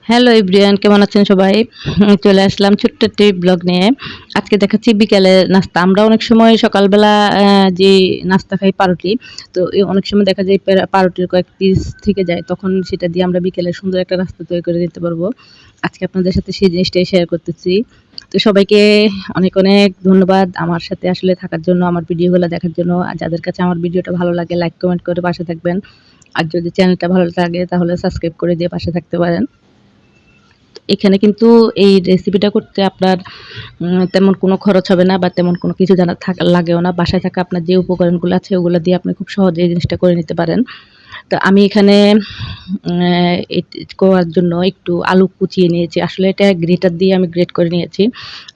Hello everyone, কেমন আছেন সবাই? চলে আসলাম ছোট্ট একটি ব্লগ নিয়ে। আজকে দেখাচ্ছি বিকেলের নাস্তা। আমরা অনেক সময় সকালবেলা যে নাস্তা খাই পাউরুটি। তো অনেক সময় দেখা যায় পাউরুটির কয়েক পিস থেকে যায়। তখন সেটা দিয়ে আমরা বিকেলে সুন্দর একটা নাস্তা তৈরি করে নিতে পারবো। আজকে আপনাদের সাথে সেই জিনিসটাই শেয়ার করতেছি। তো সবাইকে অনেক, অনেক ধন্যবাদ আমার সাথে আসলে থাকার জন্য, আমার ভিডিওগুলো দেখার জন্য। আর যাদের কাছে আমার ভিডিওটা ভালো লাগে লাইক, কমেন্ট করে পাশে থাকবেন। আর যদি চ্যানেলটা ভালো লাগে তাহলে সাবস্ক্রাইব করে দিয়ে পাশে থাকতে পারেন। এখানে কিন্তু এই রেসিপিটা করতে আপনার তেমন কোনো খরচ হবে না বা তেমন কোনো কিছু জানা লাগেও না। বাসায় থাকা আপনার যে উপকরণগুলো আছে ওগুলো দিয়ে আপনি খুব সহজে এই জিনিসটা করে নিতে পারেন। তো আমি এখানে করার জন্য একটু আলু কুচিয়ে নিয়েছি। আসলে এটা গ্রেটার দিয়ে আমি গ্রেট করে নিয়েছি।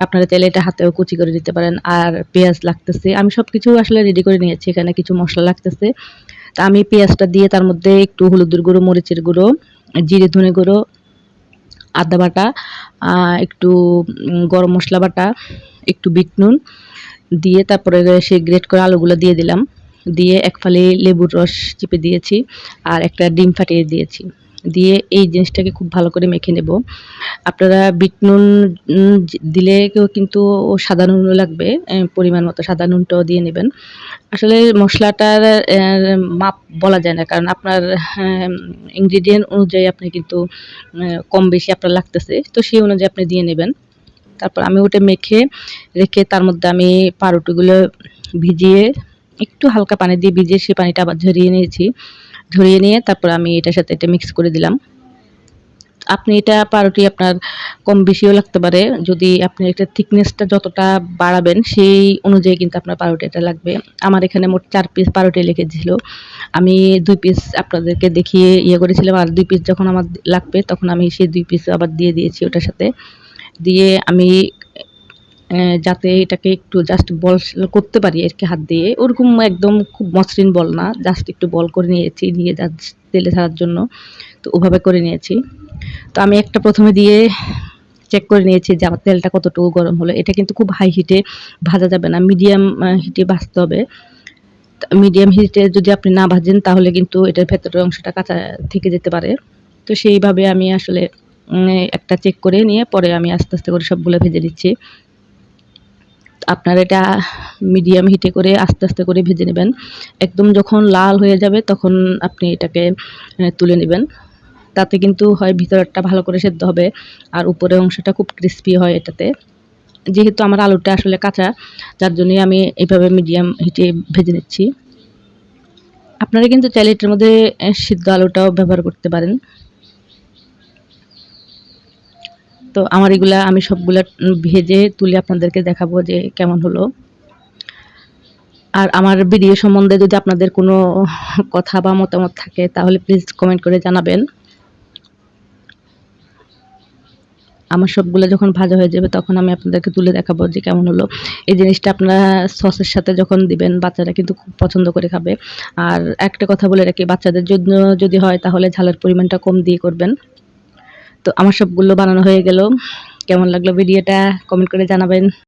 আপনারা চাইলে এটা হাতেও কুচি করে দিতে পারেন। আর পেঁয়াজ লাগতেছে। আমি সবকিছু আসলে রেডি করে নিয়েছি। এখানে কিছু মসলা লাগতেছে। তো আমি পেঁয়াজটা দিয়ে তার মধ্যে একটু হলুদের গুঁড়ো, মরিচের গুঁড়ো, জিরে ধনে গুঁড়ো, আদা বাটা, একটু গরম মসলা বাটা, একটু বিট নুন দিয়ে তারপরে সেই গ্রেট করা আলুগুলো দিয়ে দিলাম। দিয়ে এক ফালি লেবুর রস চিপে দিয়েছি আর একটা ডিম ফাটিয়ে দিয়েছি। দিয়ে এই জিনিসটাকে খুব ভালো করে মেখে নেব। আপনারা বিট নুন দিলে কিন্তু সাদা নুনও লাগবে, পরিমাণ মতো সাদা নুনটাও দিয়ে নেবেন। আসলে মশলাটার মাপ বলা যায় না। কারণ আপনার ইনগ্রিডিয়েন্ট অনুযায়ী আপনি কিন্তু কম বেশি আপনার লাগতেছে। তো সেই অনুযায়ী আপনি দিয়ে নেবেন। তারপর আমি ওটা মেখে রেখে তার মধ্যে আমি পাউরুটিগুলো ভিজিয়ে একটু হালকা পানি দিয়ে ভিজিয়ে সেই পানিটা আবার ঝরিয়ে নিয়েছি। ঝরিয়ে নিয়ে তারপর আমি এটার সাথে এটা মিক্স করে দিলাম। আপনি এটা পাউরুটি আপনার কম বেশিও লাগতে পারে। যদি আপনি এটার থিকনেসটা যতটা বাড়াবেন সেই অনুযায়ী কিন্তু আপনার পাউরুটিটা লাগবে। আমার এখানে মোট ৪ পিস পাউরুটি লেগেছিল। আমি ২ পিস আপনাদেরকে দেখিয়ে করেছিলাম। আর ২ পিস যখন আমার লাগবে তখন আমি সেই ২ পিস আবার দিয়ে দিয়েছি ওটার সাথে। দিয়ে আমি যাতে এটাকে একটু জাস্ট বল করতে পারি আরকি হাত দিয়ে। ওরকম একদম খুব মসৃণ বল না। জাস্ট একটু বল করে নিয়েছি। নিয়ে জাস্ট তেলে ছাড়ার জন্য। তো ওভাবে করে নিয়েছি। তো আমি একটা ১ম এ দিয়ে চেক করে নিয়েছি যে আমার তেলটা কতটুকু গরম হলো। এটা কিন্তু খুব হাই হিটে ভাজা যাবে না। মিডিয়াম হিটে ভাজতে হবে। মিডিয়াম হিটে যদি আপনি না ভাজেন তাহলে কিন্তু এটার ভেতরের অংশটা কাঁচা থেকে যেতে পারে। তো সেইভাবে আমি আসলে একটা চেক করে নিয়ে পরে আমি আস্তে, আস্তে করে সবগুলো ভেজে নিচ্ছি। আপনারা এটা মিডিয়াম হিটে করে আস্তে, আস্তে করে ভেজে নেবেন। একদম যখন লাল হয়ে যাবে তখন আপনি এটাকে তুলে নিবেন। তাতে কিন্তু হয় ভিতরেরটা ভালো করে সেদ্ধ হবে আর উপরের অংশটা খুব ক্রিস্পি হয় এটাতে। যেহেতু আমার আলুটা আসলে কাঁচা যার জন্যই আমি এভাবে মিডিয়াম হিটে ভেজে নিচ্ছি। আপনারা কিন্তু চাইলে এটার মধ্যে সিদ্ধ আলুটাও ব্যবহার করতে পারেন। তো আমার এগুলা আমি সবগুলা ভেজে তুলে আপনাদেরকে দেখাবো যে কেমন হলো। আর আমার ভিডিও সম্বন্ধে যদি আপনাদের কোনো কথা বা মতামত থাকে তাহলে প্লিজ কমেন্ট করে জানাবেন। আমার সবগুলো যখন ভাজা হয়ে যাবে তখন আমি আপনাদেরকে তুলে দেখাবো যে কেমন হলো। এই জিনিসটা আপনারা সসের সাথে যখন দিবেন বাচ্চারা কিন্তু খুব পছন্দ করে খাবে। আর একটা কথা বলে রাখি, বাচ্চাদের জন্য যদি হয় তাহলে ঝালের পরিমাণটা কম দিয়ে করবেন। তো আমার সবগুলো বানানো হয়ে গেল। কেমন লাগলো ভিডিওটা কমেন্ট করে জানাবেন।